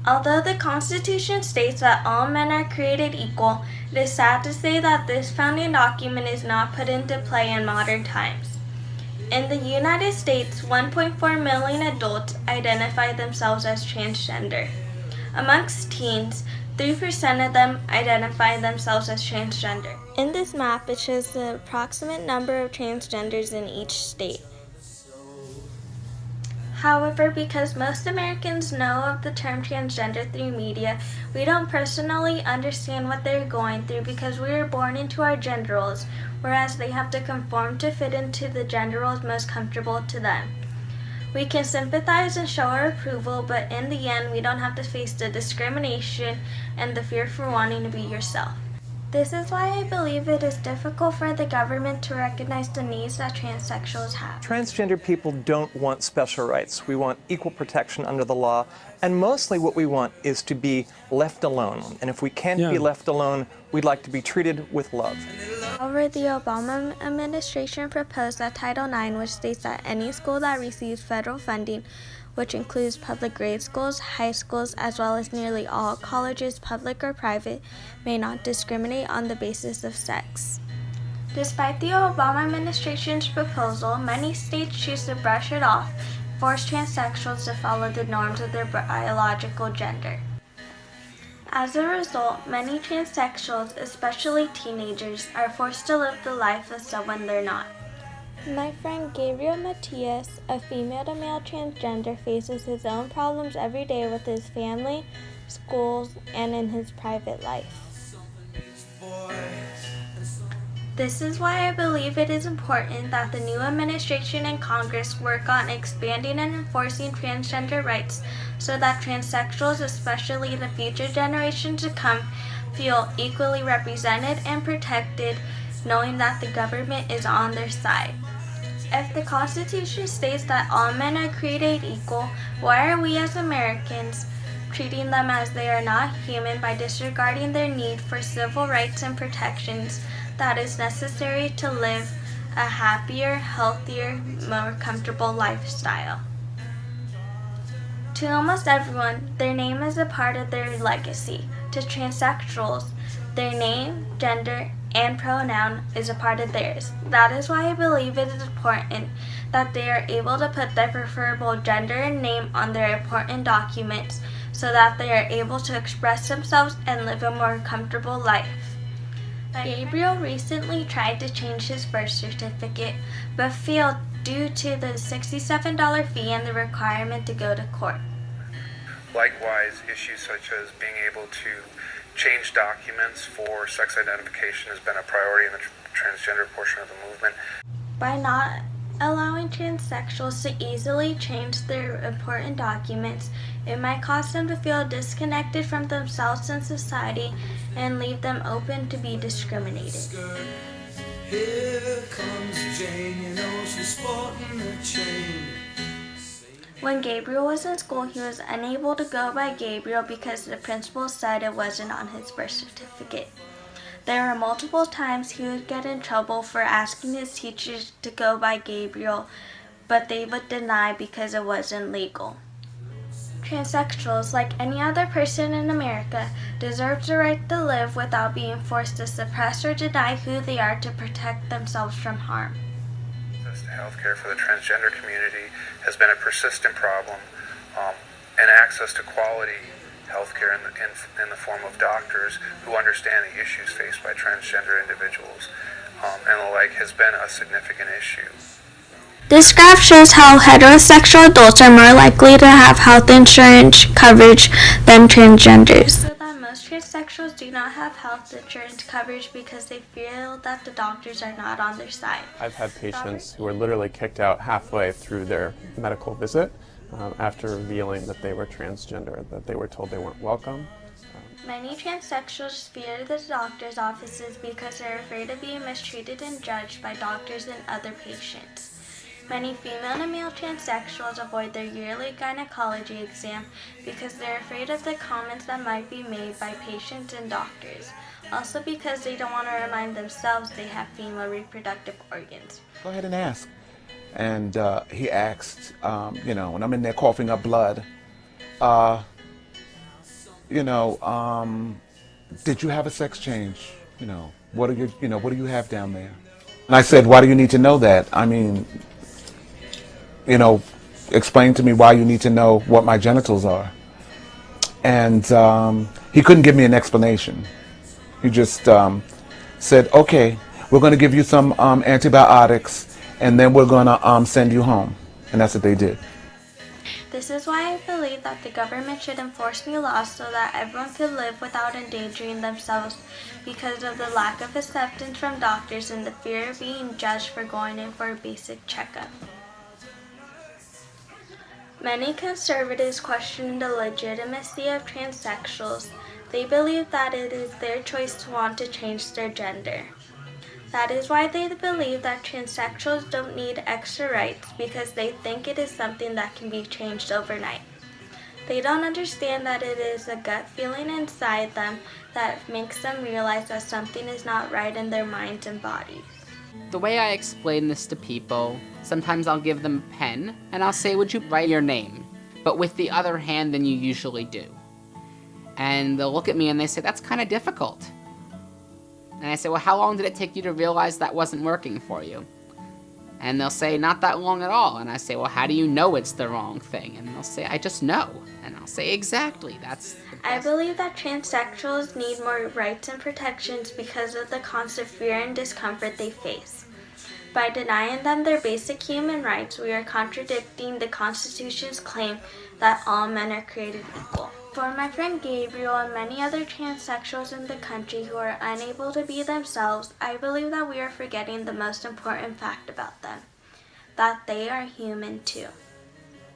Although the Constitution states that all men are created equal, it is sad to say that this founding document is not put into play in modern times. In the United States, 1.4 million adults identify themselves as transgender. Amongst teens, 3% of them identify themselves as transgender. In this map, it shows the approximate number of transgenders in each state. However, because most Americans know of the term transgender through media, we don't personally understand what they're going through because we were born into our gender roles, whereas they have to conform to fit into the gender roles most comfortable to them. We can sympathize and show our approval, but in the end, we don't have to face the discrimination and the fear for wanting to be yourself. This is why I believe it is difficult for the government to recognize the needs that transsexuals have. Transgender people don't want special rights. We want equal protection under the law, and mostly what we want is to be left alone. And if we can't be left alone, we'd like to be treated with love. However, the Obama administration proposed that Title IX, which states that any school that receives federal funding, which includes public grade schools, high schools, as well as nearly all colleges, public or private, may not discriminate on the basis of sex. Despite the Obama administration's proposal, many states choose to brush it off, force transsexuals to follow the norms of their biological gender. As a result, many transsexuals, especially teenagers, are forced to live the life of someone they're not. My friend Gabriel Matias, a female-to-male transgender, faces his own problems every day with his family, schools, and in his private life. This is why I believe it is important that the new administration and Congress work on expanding and enforcing transgender rights so that transsexuals, especially the future generations to come, feel equally represented and protected, knowing that the government is on their side. If the Constitution states that all men are created equal, why are we as Americans treating them as they are not human by disregarding their need for civil rights and protections that is necessary to live a happier, healthier, more comfortable lifestyle? To almost everyone, their name is a part of their legacy. To transsexuals, their name, gender, and pronoun is a part of theirs. That is why I believe it is important that they are able to put their preferable gender and name on their important documents so that they are able to express themselves and live a more comfortable life. Gabriel recently tried to change his birth certificate, but failed due to the $67 fee and the requirement to go to court. Likewise, issues such as being able to change documents for sex identification has been a priority in the transgender portion of the movement. By not allowing transsexuals to easily change their important documents, it might cause them to feel disconnected from themselves and society and leave them open to be discriminated. Here comes Jane, you know she's sporting a chain. When Gabriel was in school, he was unable to go by Gabriel because the principal said it wasn't on his birth certificate. There were multiple times he would get in trouble for asking his teachers to go by Gabriel, but they would deny because it wasn't legal. Transsexuals, like any other person in America, deserve the right to live without being forced to suppress or deny who they are to protect themselves from harm. Access to healthcare for the transgender community has been a persistent problem, and access to quality healthcare in the form of doctors who understand the issues faced by transgender individuals and the like has been a significant issue. This graph shows how heterosexual adults are more likely to have health insurance coverage than transgenders. So that most transsexuals do not have health insurance coverage because they feel that the doctors are not on their side. I've had patients who were literally kicked out halfway through their medical visit after revealing that they were transgender, that they were told they weren't welcome. Many transsexuals fear the doctor's offices because they're afraid of being mistreated and judged by doctors and other patients. Many female and male transsexuals avoid their yearly gynecology exam because they're afraid of the comments that might be made by patients and doctors. Also because they don't want to remind themselves they have female reproductive organs. Go ahead and ask. And he asked, when I'm in there coughing up blood, did you have a sex change? What do you have down there? And I said, why do you need to know that? I mean, explain to me why you need to know what my genitals are. And he couldn't give me an explanation. He just said, okay, we're going to give you some antibiotics, and then we're going to send you home. And that's what they did. This is why I believe that the government should enforce new laws so that everyone could live without endangering themselves because of the lack of acceptance from doctors and the fear of being judged for going in for a basic checkup. Many conservatives question the legitimacy of transsexuals. They believe that it is their choice to want to change their gender. That is why they believe that transsexuals don't need extra rights because they think it is something that can be changed overnight. They don't understand that it is a gut feeling inside them that makes them realize that something is not right in their minds and bodies. The way I explain this to people, sometimes I'll give them a pen and I'll say, would you write your name, but with the other hand than you usually do? And they'll look at me and they say, that's kind of difficult. And I say, well, how long did it take you to realize that wasn't working for you? And they'll say, not that long at all. And I say, well, how do you know it's the wrong thing? And they'll say, I just know. And I'll say, exactly, that's the best. I believe that transsexuals need more rights and protections because of the constant fear and discomfort they face. By denying them their basic human rights, we are contradicting the Constitution's claim that all men are created equal. For my friend Gabriel and many other transsexuals in the country who are unable to be themselves, I believe that we are forgetting the most important fact about them, that they are human too.